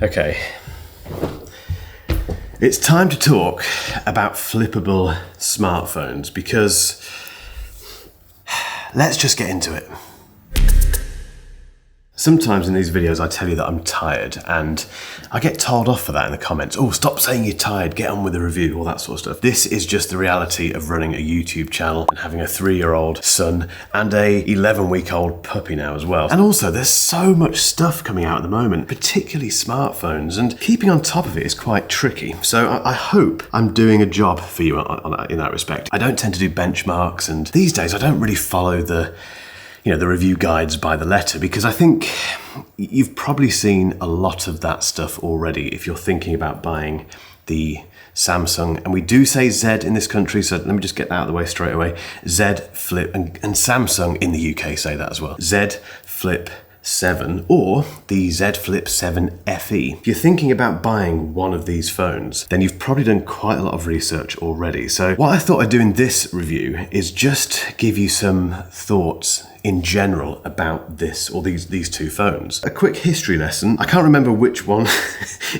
Okay. It's time to talk about flippable smartphones because let's just get into it. Sometimes in these videos I tell you that I'm tired and I get told off for that in the comments. Oh, stop saying you're tired, get on with the review, all that sort of stuff. This is just the reality of running a YouTube channel and having a 3-year-old son and a 11-week-old puppy now as well. And also there's so much stuff coming out at the moment, particularly smartphones, and keeping on top of it is quite tricky. So I hope I'm doing a job for you in that respect. I don't tend to do benchmarks, and these days I don't really follow the review guides by the letter, because I think you've probably seen a lot of that stuff already if you're thinking about buying the Samsung, and we do say Z in this country, so let me just get that out of the way straight away. Z Flip, and Samsung in the UK say that as well. Z Flip 7 or the Z Flip 7 FE. If you're thinking about buying one of these phones, then you've probably done quite a lot of research already. So what I thought I'd do in this review is just give you some thoughts in general about this, or these two phones. A quick history lesson. I can't remember which one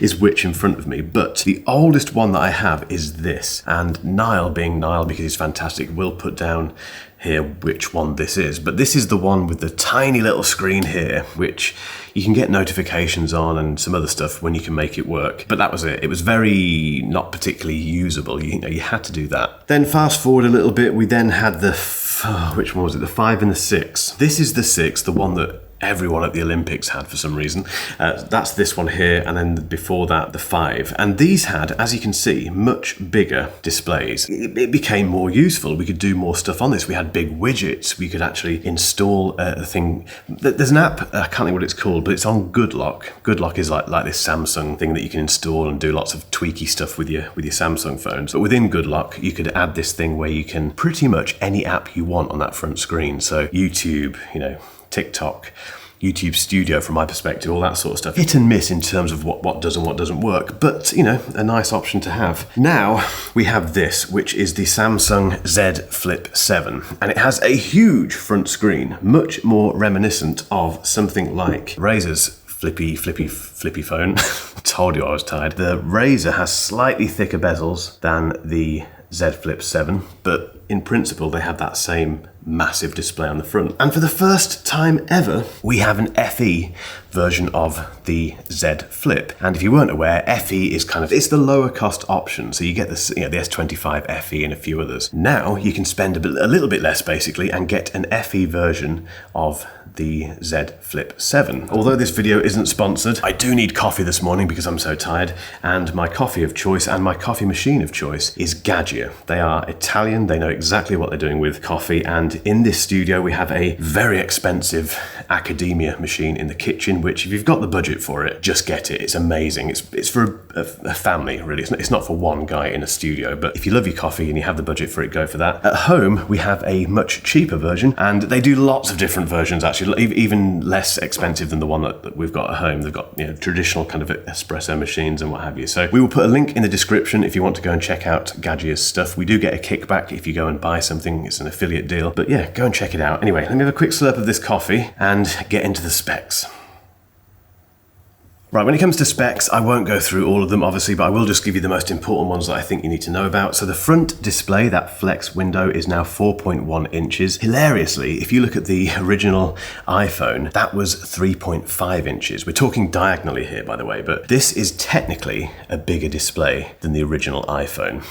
is which in front of me, but the oldest one that I have is this. And Niall, being Niall because he's fantastic, will put down here which one this is. But this is the one with the tiny little screen here, which you can get notifications on and some other stuff when you can make it work. But that was it. It was very not particularly usable. You had to do that. Then fast forward a little bit, we then had the which one was it? The 5 and the 6. This is the 6, the one that everyone at the Olympics had for some reason. That's this one here, and then before that, the 5. And these had, as you can see, much bigger displays. It became more useful. We could do more stuff on this. We had big widgets. We could actually install a thing. There's an app, I can't think what it's called, but it's on GoodLock. GoodLock is like this Samsung thing that you can install and do lots of tweaky stuff with your Samsung phones. But within GoodLock, you could add this thing where you can pretty much any app you want on that front screen. So YouTube, TikTok, YouTube Studio from my perspective, all that sort of stuff. Hit and miss in terms of what does and what doesn't work, but a nice option to have. Now we have this, which is the Samsung Z Flip 7, and it has a huge front screen, much more reminiscent of something like Razr's flippy phone. Told you I was tired. The Razr has slightly thicker bezels than the Z Flip 7, but in principle they have that same massive display on the front. And for the first time ever, we have an FE version of the Z Flip. And if you weren't aware, FE is it's the lower cost option. So you get the S25 FE and a few others. Now you can spend a little bit less basically and get an FE version of the Z Flip 7. Although this video isn't sponsored, I do need coffee this morning because I'm so tired, and my coffee of choice and my coffee machine of choice is Gadget. They are Italian, they know exactly what they're doing with coffee, and in this studio we have a very expensive academia machine in the kitchen, which if you've got the budget for it, just get it. It's amazing. It's for a family, really. It's not for one guy in a studio, but if you love your coffee and you have the budget for it, go for that. At home, we have a much cheaper version, and they do lots of different versions actually, even less expensive than the one that we've got at home. They've got traditional kind of espresso machines and what have you. So we will put a link in the description if you want to go and check out Gadget's stuff. We do get a kickback if you go and buy something. It's an affiliate deal, but yeah, go and check it out. Anyway, let me have a quick slurp of this coffee and get into the specs. Right, when it comes to specs, I won't go through all of them, obviously, but I will just give you the most important ones that I think you need to know about. So the front display, that flex window, is now 4.1 inches. Hilariously, if you look at the original iPhone, that was 3.5 inches. We're talking diagonally here, by the way, but this is technically a bigger display than the original iPhone.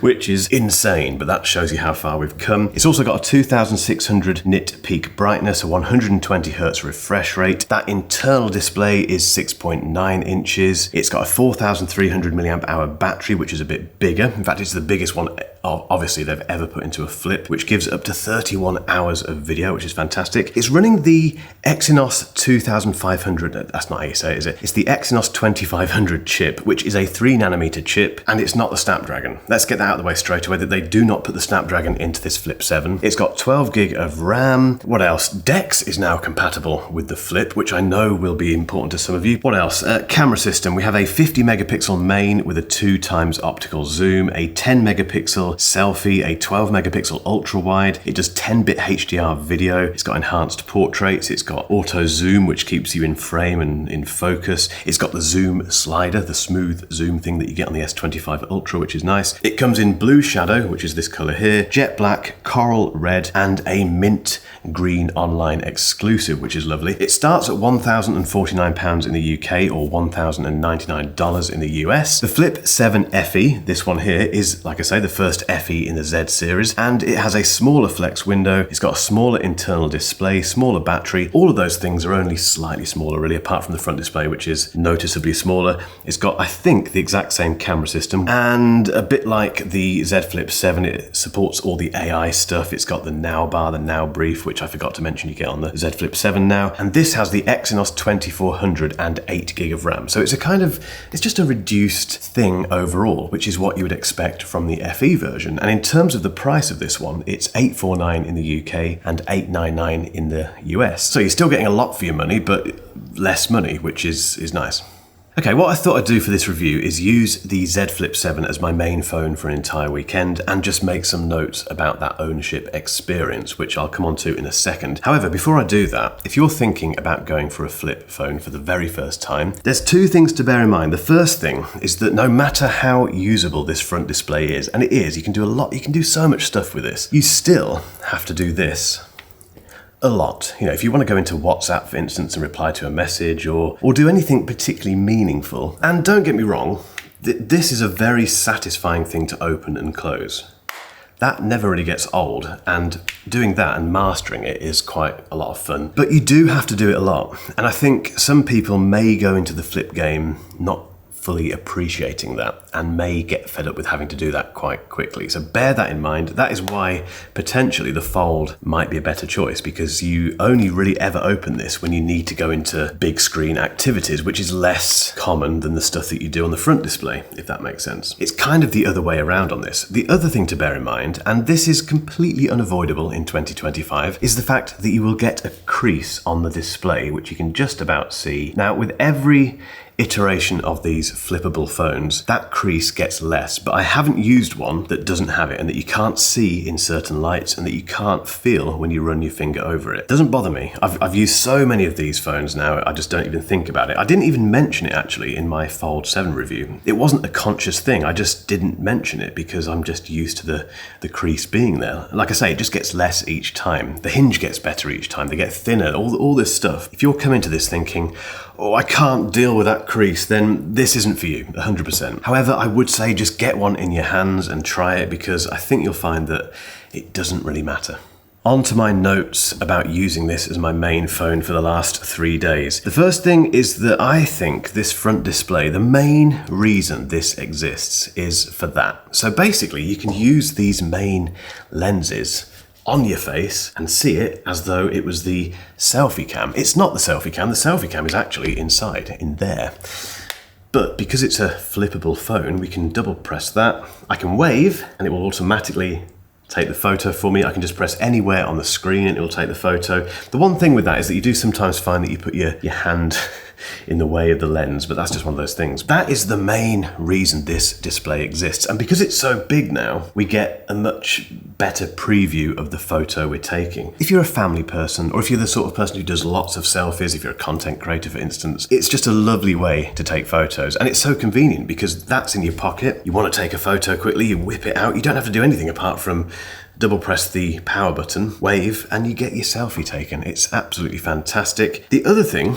Which is insane, but that shows you how far we've come. It's also got a 2600 nit peak brightness, a 120 Hz refresh rate. That internal display is 6.9 inches. It's got a 4300 milliamp hour battery, which is a bit bigger. In fact, it's the biggest one obviously they've ever put into a Flip, which gives up to 31 hours of video, which is fantastic. It's running the Exynos 2500, that's not how you say it, is it? It's the Exynos 2500 chip, which is a 3nm chip, and it's not the Snapdragon. Let's get that out of the way straight away, that they do not put the Snapdragon into this Flip 7. It's got 12 gig of RAM. What else? DeX is now compatible with the Flip, which I know will be important to some of you. What else? Camera system. We have a 50 megapixel main with a 2x optical zoom, a 10 megapixel selfie, a 12 megapixel ultra wide. It does 10-bit HDR video. It's got enhanced portraits. It's got auto zoom, which keeps you in frame and in focus. It's got the zoom slider, the smooth zoom thing that you get on the S25 Ultra, which is nice. It comes in blue shadow, which is this color here, jet black, coral red, and a mint green online exclusive, which is lovely. It starts at £1,049 in the UK or $1,099 in the US. The Flip 7 FE, this one here, is, like I say, the first FE in the Z series, and it has a smaller flex window. It's got a smaller internal display, smaller battery. All of those things are only slightly smaller, really, apart from the front display, which is noticeably smaller. It's got, I think, the exact same camera system, and a bit like the Z Flip 7, it supports all the AI stuff. It's got the now bar, the now brief, which I forgot to mention you get on the Z Flip 7 now, and this has the Exynos 2400 and 8 gig of RAM. So it's it's just a reduced thing overall, which is what you would expect from the FE version. And in terms of the price of this one, it's $849 in the UK and $899 in the US. So you're still getting a lot for your money, but less money, which is nice. Okay, what I thought I'd do for this review is use the Z Flip 7 as my main phone for an entire weekend and just make some notes about that ownership experience, which I'll come on to in a second. However, before I do that, if you're thinking about going for a flip phone for the very first time, there's two things to bear in mind. The first thing is that no matter how usable this front display is, and it is, you can do a lot, you can do so much stuff with this, you still have to do this a lot. You know, if you want to go into WhatsApp, for instance, and reply to a message or do anything particularly meaningful, and don't get me wrong, this is a very satisfying thing to open and close. That never really gets old, and doing that and mastering it is quite a lot of fun. But you do have to do it a lot, and I think some people may go into the flip game not fully appreciating that and may get fed up with having to do that quite quickly. So bear that in mind. That is why potentially the Fold might be a better choice, because you only really ever open this when you need to go into big screen activities, which is less common than the stuff that you do on the front display, if that makes sense. It's kind of the other way around on this. The other thing to bear in mind, and this is completely unavoidable in 2025, is the fact that you will get a crease on the display, which you can just about see. Now, with every iteration of these flippable phones, that crease gets less, but I haven't used one that doesn't have it and that you can't see in certain lights and that you can't feel when you run your finger over it. It doesn't bother me. I've used so many of these phones now, I just don't even think about it. I didn't even mention it actually in my Fold 7 review. It wasn't a conscious thing, I just didn't mention it because I'm just used to the crease being there. Like I say, it just gets less each time. The hinge gets better each time, they get thinner, all this stuff. If you're coming to this thinking, oh, I can't deal with that crease, then this isn't for you, 100%. However, I would say just get one in your hands and try it, because I think you'll find that it doesn't really matter. On to my notes about using this as my main phone for the last 3 days. The first thing is that I think this front display, the main reason this exists is for that. So basically, you can use these main lenses on your face and see it as though it was the selfie cam. It's not the selfie cam is actually inside, in there. But because it's a flippable phone, we can double press that. I can wave and it will automatically take the photo for me. I can just press anywhere on the screen and it will take the photo. The one thing with that is that you do sometimes find that you put your hand in the way of the lens, but that's just one of those things. That is the main reason this display exists. And because it's so big now, we get a much better preview of the photo we're taking. If you're a family person, or if you're the sort of person who does lots of selfies, if you're a content creator, for instance, it's just a lovely way to take photos. And it's so convenient because that's in your pocket. You want to take a photo quickly, you whip it out. You don't have to do anything apart from double press the power button, wave, and you get your selfie taken. It's absolutely fantastic. The other thing,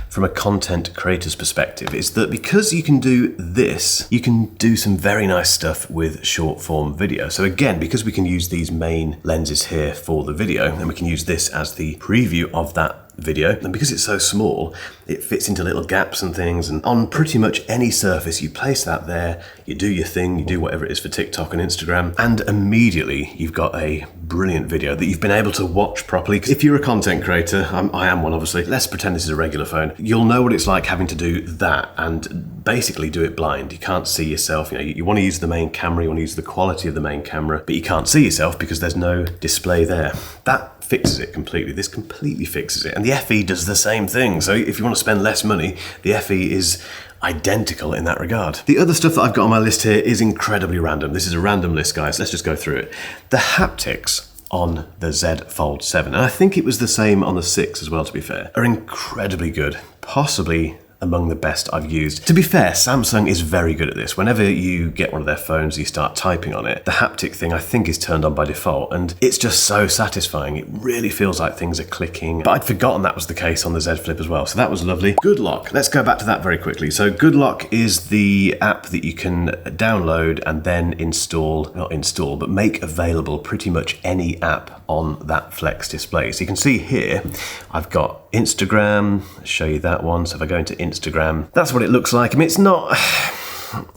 from a content creator's perspective, is that because you can do this, you can do some very nice stuff with short form video. So again, because we can use these main lenses here for the video, and we can use this as the preview of that video, and because it's so small, it fits into little gaps and things, and on pretty much any surface you place that there, you do your thing, you do whatever it is for TikTok and Instagram, and immediately you've got a brilliant video that you've been able to watch properly. If you're a content creator, I am one obviously, let's pretend this is a regular phone, you'll know what it's like having to do that and basically do it blind. You can't see yourself. You want to use the main camera, you want to use the quality of the main camera, but you can't see yourself because there's no display there. That fixes it completely. This completely fixes it. And the FE does the same thing. So if you want to spend less money, the FE is identical in that regard. The other stuff that I've got on my list here is incredibly random. This is a random list, guys. Let's just go through it. The haptics on the Z Fold 7, and I think it was the same on the 6 as well, to be fair, are incredibly good. Possibly among the best I've used. To be fair, Samsung is very good at this. Whenever you get one of their phones, you start typing on it, the haptic thing I think is turned on by default, and it's just so satisfying. It really feels like things are clicking. But I'd forgotten that was the case on the Z Flip as well, so that was lovely. Good Lock, let's go back to that very quickly. So Good Lock is the app that you can download and then but make available pretty much any app on that Flex display. So you can see here, I've got Instagram, I'll show you that one. So if I go into Instagram, that's what it looks like. I mean, it's not,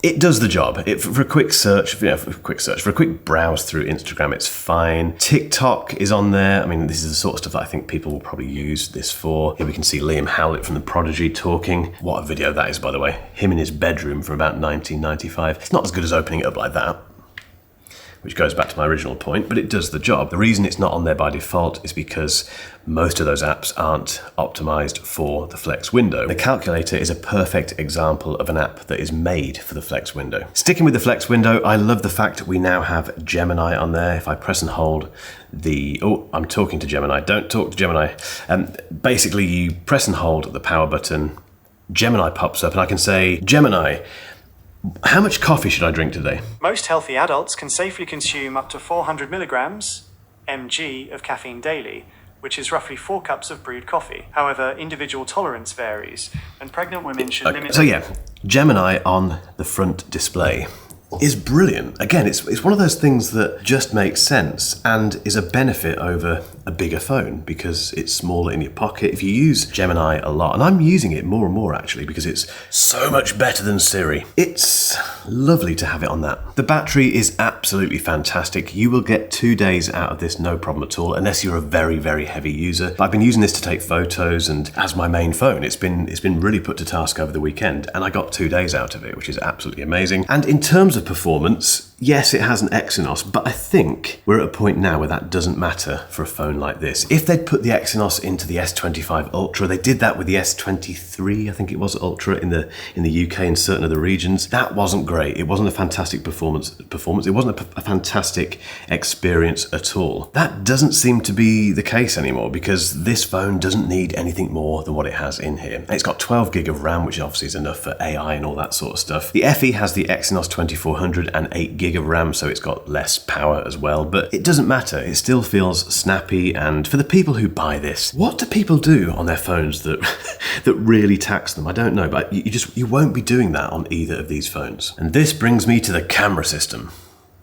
it does the job. For a quick search, for a quick browse through Instagram, it's fine. TikTok is on there. I mean, this is the sort of stuff that I think people will probably use this for. Here we can see Liam Howlett from The Prodigy talking. What a video that is, by the way. Him in his bedroom from about 1995. It's not as good as opening it up like that, which goes back to my original point, but it does the job. The reason it's not on there by default is because most of those apps aren't optimized for the Flex window. The calculator is a perfect example of an app that is made for the Flex window. Sticking with the Flex window, I love the fact that we now have Gemini on there. If I press and hold I'm talking to Gemini, don't talk to Gemini. Basically, you press and hold the power button, Gemini pops up, and I can say, Gemini, how much coffee should I drink today? Most healthy adults can safely consume up to 400 milligrams, mg, of caffeine daily, which is roughly 4 cups of brewed coffee. However, individual tolerance varies, and pregnant women should limit... So yeah, Gemini on the front display is brilliant. Again, it's one of those things that just makes sense and is a benefit over a bigger phone because it's smaller in your pocket. If you use Gemini a lot, and I'm using it more and more actually because it's so much better than Siri, it's lovely to have it on that. The battery is absolutely fantastic. You will get 2 days out of this no problem at all, unless you're a very, very heavy user. I've been using this to take photos and as my main phone, it's been really put to task over the weekend, and I got 2 days out of it, which is absolutely amazing. And in terms of performance, yes, it has an Exynos, but I think we're at a point now where that doesn't matter for a phone like this. If they'd put the Exynos into the S25 Ultra, they did that with the S23, I think it was Ultra in the UK and certain other regions. That wasn't great. It wasn't a fantastic performance. It wasn't a fantastic experience at all. That doesn't seem to be the case anymore because this phone doesn't need anything more than what it has in here. It's got 12 gig of RAM, which obviously is enough for AI and all that sort of stuff. The FE has the Exynos 2400 and 8 gig of RAM, so it's got less power as well, but it doesn't matter. It still feels snappy, and for the people who buy this, what do people do on their phones that that really tax them? I don't know, but you won't be doing that on either of these phones. And this brings me to the camera system.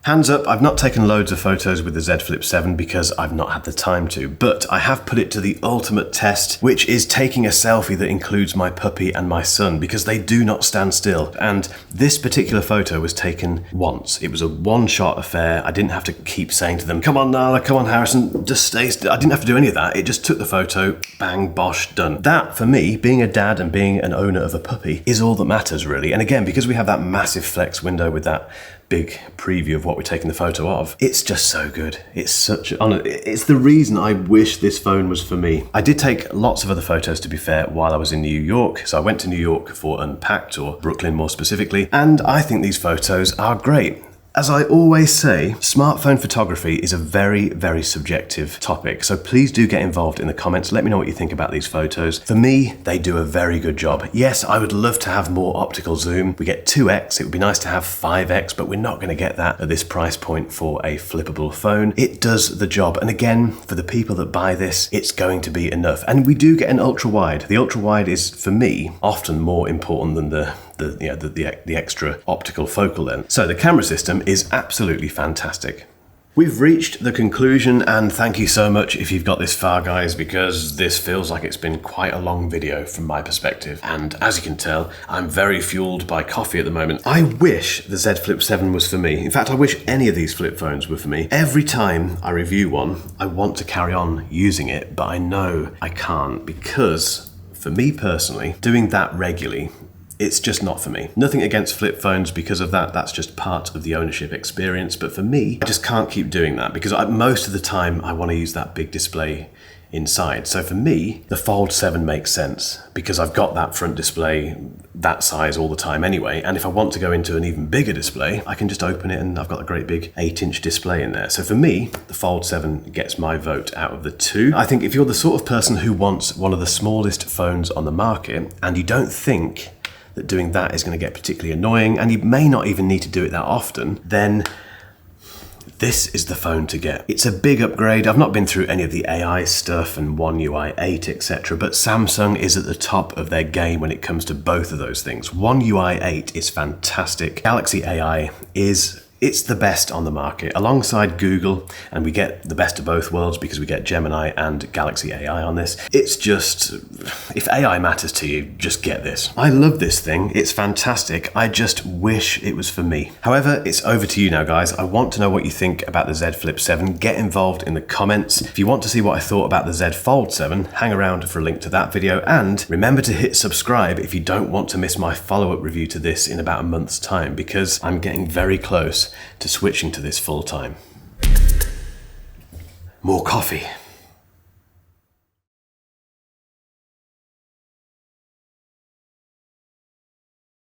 Hands up, I've not taken loads of photos with the Z Flip 7 because I've not had the time to, but I have put it to the ultimate test, which is taking a selfie that includes my puppy and my son, because they do not stand still. And this particular photo was taken once. It was a one-shot affair. I didn't have to keep saying to them, come on Nala, come on Harrison, just stay still. I didn't have to do any of that. It just took the photo, bang, bosh, done. That, for me, being a dad and being an owner of a puppy, is all that matters, really. And again, because we have that massive Flex window with that big preview of what we're taking the photo of, it's just so good. It's the reason I wish this phone was for me. I did take lots of other photos, to be fair, while I was in New York. So I went to New York for Unpacked, or Brooklyn more specifically, and I think these photos are great. As I always say, smartphone photography is a very, very subjective topic, so please do get involved in the comments. Let me know what you think about these photos. For me, they do a very good job. Yes, I would love to have more optical zoom. We get 2x, it would be nice to have 5x, but we're not going to get that at this price point for a flippable phone. It does the job, and again, for the people that buy this, it's going to be enough. And we do get an ultra wide. The ultra wide is, for me, often more important than the extra optical focal length. So the camera system is absolutely fantastic. We've reached the conclusion, and thank you so much if you've got this far, guys, because this feels like it's been quite a long video from my perspective. And as you can tell, I'm very fueled by coffee at the moment. I wish the Z Flip 7 was for me. In fact, I wish any of these flip phones were for me. Every time I review one, I want to carry on using it, but I know I can't because, for me personally, doing that regularly, it's just not for me. Nothing against flip phones because of that. That's just part of the ownership experience. But for me, I just can't keep doing that because most of the time I want to use that big display inside. So for me, the Fold 7 makes sense because I've got that front display that size all the time anyway. And if I want to go into an even bigger display, I can just open it and I've got a great big 8-inch display in there. So for me, the Fold 7 gets my vote out of the two. I think if you're the sort of person who wants one of the smallest phones on the market and you don't think that doing that is going to get particularly annoying, and you may not even need to do it that often, then this is the phone to get. It's a big upgrade. I've not been through any of the AI stuff and One UI 8, etc., but Samsung is at the top of their game when it comes to both of those things. One UI 8 is fantastic. Galaxy AI it's the best on the market alongside Google, and we get the best of both worlds because we get Gemini and Galaxy AI on this. It's just, if AI matters to you, just get this. I love this thing. It's fantastic. I just wish it was for me. However, it's over to you now, guys. I want to know what you think about the Z Flip 7. Get involved in the comments. If you want to see what I thought about the Z Fold 7, hang around for a link to that video, and remember to hit subscribe if you don't want to miss my follow-up review to this in about a month's time, because I'm getting very close to switching to this full time. More coffee.